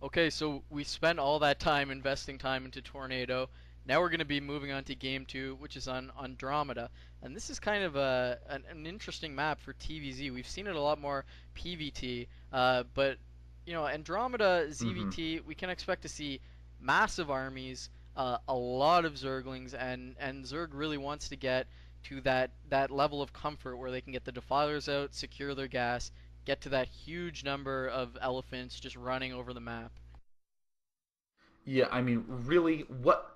Okay, so we spent all that time investing time into Tornado. Now we're going to be moving on to game two, which is on Andromeda. And this is kind of an interesting map for TVZ. We've seen it a lot more PVT, but Andromeda Hmm. ZVT, we can expect to see massive armies, a lot of Zerglings, and Zerg really wants to get to that level of comfort where they can get the defilers out, secure their gas, get to that huge number of elephants just running over the map. Yeah, I mean, really, what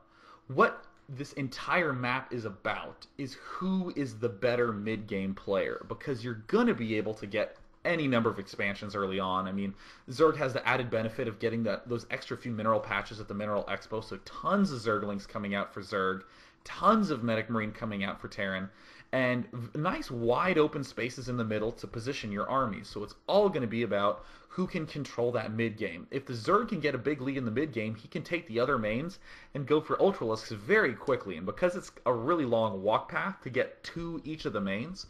this entire map is about is who is the better mid game player because you're gonna be able to get any number of expansions early on. I mean, Zerg has the added benefit of getting those extra few mineral patches at the Mineral Expo, so tons of Zerglings coming out for Zerg, tons of Medic Marine coming out for Terran, and nice wide open spaces in the middle to position your armies. So it's all going to be about who can control that mid game. If the Zerg can get a big lead in the mid game, he can take the other mains and go for Ultralisks very quickly. And because it's a really long walk path to get to each of the mains,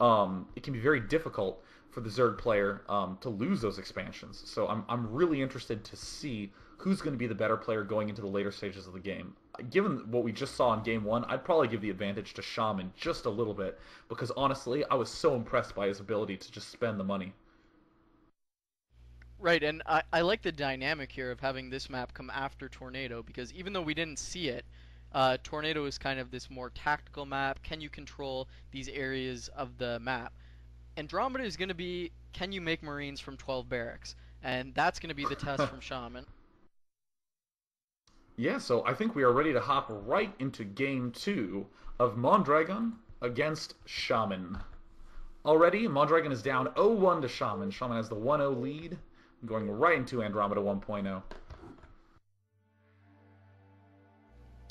it can be very difficult for the Zerg player to lose those expansions. So I'm really interested to see who's going to be the better player going into the later stages of the game. Given what we just saw in game one, I'd probably give the advantage to Shaman just a little bit because honestly, I was so impressed by his ability to just spend the money. Right, and I like the dynamic here of having this map come after Tornado because even though we didn't see it, Tornado is kind of this more tactical map. Can you control these areas of the map? Andromeda is going to be can you make Marines from 12 barracks? And that's going to be the test from Shaman. Yeah, so I think we are ready to hop right into game two of Mondragon against Shaman. Already, Mondragon is down 0-1 to Shaman. Shaman has the 1-0 lead, going right into Andromeda 1.0.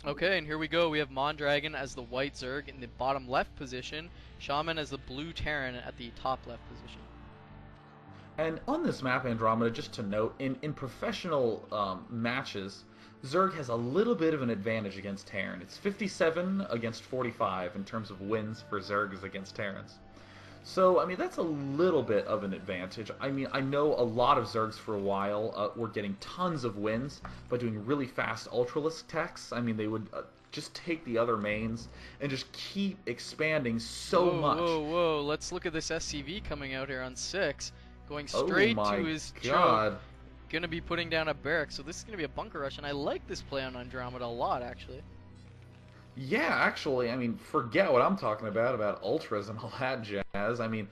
Okay, and here we go. We have Mondragon as the white Zerg in the bottom left position, Shaman as the blue Terran at the top left position. And on this map, Andromeda, just to note, in professional matches, Zerg has a little bit of an advantage against Terran. It's 57 against 45 in terms of wins for Zergs against Terrans. So, I mean, that's a little bit of an advantage. I mean, I know a lot of Zergs for a while were getting tons of wins by doing really fast Ultralisk techs. I mean, they would just take the other mains and just keep expanding so Whoa, much. whoa, whoa. Let's look at this SCV coming out here on 6. Going Oh straight to my his choke. god. Gonna be putting down a barrack. So this is gonna be a bunker rush, and I like this play on Andromeda a lot, actually. Yeah, actually, I mean, forget what I'm talking about ultras and all that jazz. I mean,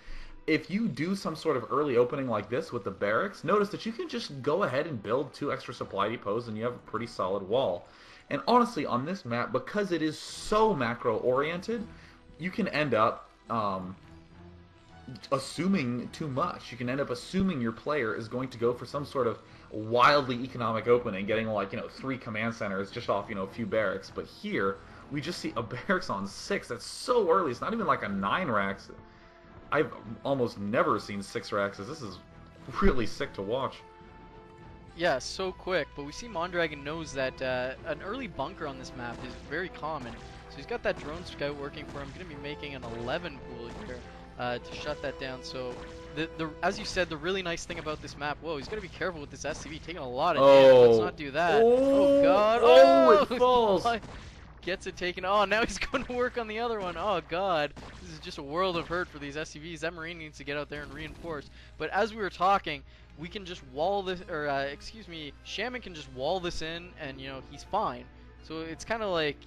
if you do some sort of early opening like this with the barracks, notice that you can just go ahead and build 2 extra supply depots and you have a pretty solid wall. And honestly, on this map, because it is so macro-oriented, you can end up assuming too much. You can end up assuming your player is going to go for some sort of wildly economic opening, getting like, 3 command centers just off, a few barracks. But here, we just see a barracks on 6. That's so early. It's not even like a 9 racks. I've almost never seen 6 racks. This is really sick to watch. Yeah, so quick, but we see Mondragon knows that an early bunker on this map is very common. So he's got that drone scout working for him. Going to be making an 11 pool here to shut that down. So, as you said, the really nice thing about this map, whoa, he's got to be careful with this SCV, taking a lot of damage. Let's Oh. not do that. Oh, Oh. God. Oh, it falls. Oh! Gets it taken. Oh, now he's going to work on the other one. Oh, God. This is just a world of hurt for these SCVs. That Marine needs to get out there and reinforce. But as we were talking, we can just wall this, or excuse me, Shaman can just wall this in, and he's fine. So it's kind of like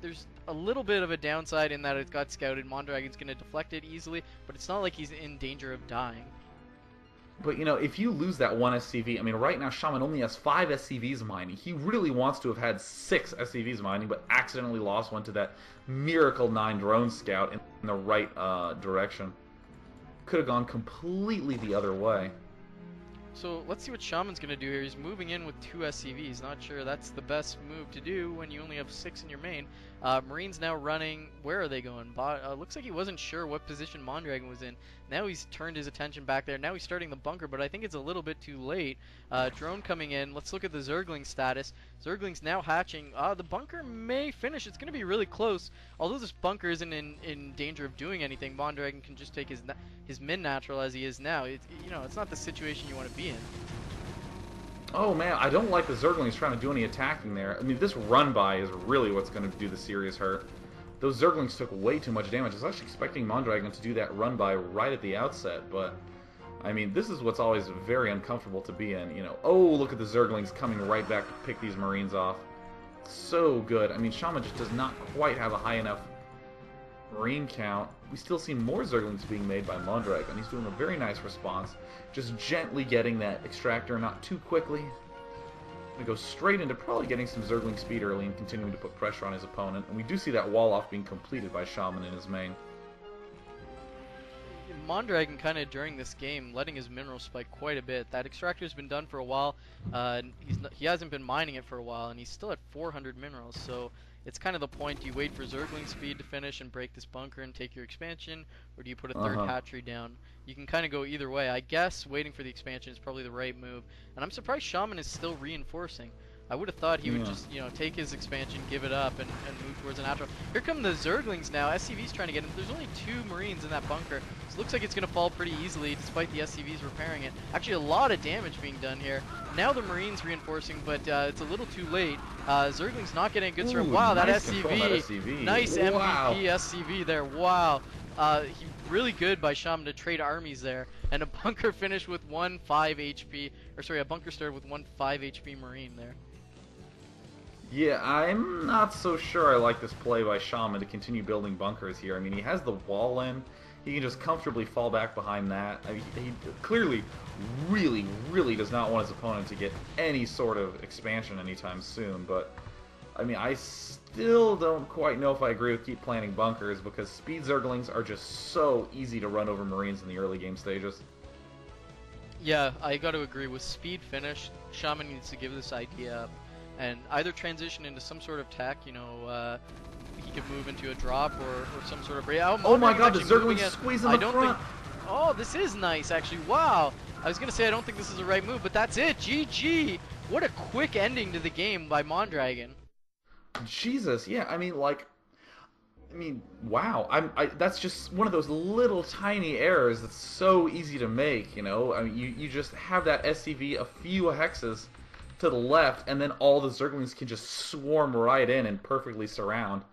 there's a little bit of a downside in that it got scouted. Mondragon's gonna deflect it easily, but it's not like he's in danger of dying. But if you lose that one SCV, I mean, right now Shaman only has 5 SCVs mining. He really wants to have had 6 SCVs mining, but accidentally lost one to that Miracle 9 drone scout in the right direction. Could have gone completely the other way. So let's see what Shaman's gonna do here. He's moving in with 2 SCVs. Not sure that's the best move to do when you only have 6 in your main. Marine's now running. Where are they going? Looks like he wasn't sure what position Mondragon was in. Now he's turned his attention back there. Now he's starting the bunker, but I think it's a little bit too late. Drone coming in. Let's look at the Zergling status. Zergling's now hatching. The bunker may finish. It's going to be really close. Although this bunker isn't in danger of doing anything, Mondragon can just take his min natural as he is now. It's not the situation you want to be in. Oh man, I don't like the Zerglings trying to do any attacking there. I mean, this run-by is really what's going to do the serious hurt. Those Zerglings took way too much damage. I was actually expecting Mondragon to do that run-by right at the outset, but... I mean, this is what's always very uncomfortable to be in, you know. Oh, look at the Zerglings coming right back to pick these Marines off. So good. I mean, Shaman just does not quite have a high enough Marine count. We still see more Zerglings being made by Mondragon. He's doing a very nice response. Just gently getting that extractor, not too quickly. Gonna go straight into probably getting some Zergling speed early and continuing to put pressure on his opponent. And we do see that wall off being completed by Shaman in his main. Mondragon kind of during this game letting his minerals spike quite a bit. That extractor's been done for a while. He hasn't been mining it for a while, and he's still at 400 minerals. So it's kind of the point: do you wait for Zergling speed to finish and break this bunker and take your expansion, or do you put a third hatchery down? You can kind of go either way. I guess waiting for the expansion is probably the right move, and I'm surprised Shaman is still reinforcing. I would have thought he would just, you know, take his expansion, give it up, and move towards an outro. Here come the Zerglings now. SCV's trying to get in. There's only 2 Marines in that bunker, so it looks like it's going to fall pretty easily despite the SCVs repairing it. Actually, a lot of damage being done here. Now the Marines reinforcing, but it's a little too late. Zergling's not getting a good serve. Wow, nice that SCV. SCV. Nice wow. MVP SCV there. Wow. Really good by Shaman to trade armies there. And a bunker finish with 1 5 HP, or sorry, a bunker started with 1 5 HP Marine there. Yeah, I'm not so sure I like this play by Shaman to continue building bunkers here. I mean, he has the wall in. He can just comfortably fall back behind that. I mean, he clearly really does not want his opponent to get any sort of expansion anytime soon. But, I mean, I still don't quite know if I agree with keep planting bunkers because speed Zerglings are just so easy to run over Marines in the early game stages. Yeah, I got to agree. With speed finish, Shaman needs to give this idea up and either transition into some sort of tech, you know, he could move into a drop or some sort of break. Oh my god, the Zergling's squeezing the front! Oh, this is nice, actually. Wow! I was going to say I don't think this is the right move, but that's it! GG! What a quick ending to the game by Mondragon. Jesus, yeah, I mean, like... wow. That's just one of those little tiny errors that's so easy to make, you know? I mean, you just have that SCV a few hexes to the left, and then all the Zerglings can just swarm right in and perfectly surround.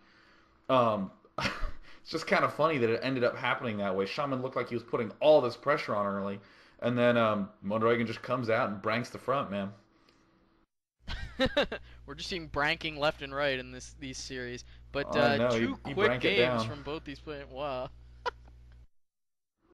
It's just kind of funny that it ended up happening that way. Shaman looked like he was putting all this pressure on early, and then Mondragon just comes out and branks the front, man. We're just seeing branking left and right in these series, but no, two quick games from both these players. Wow.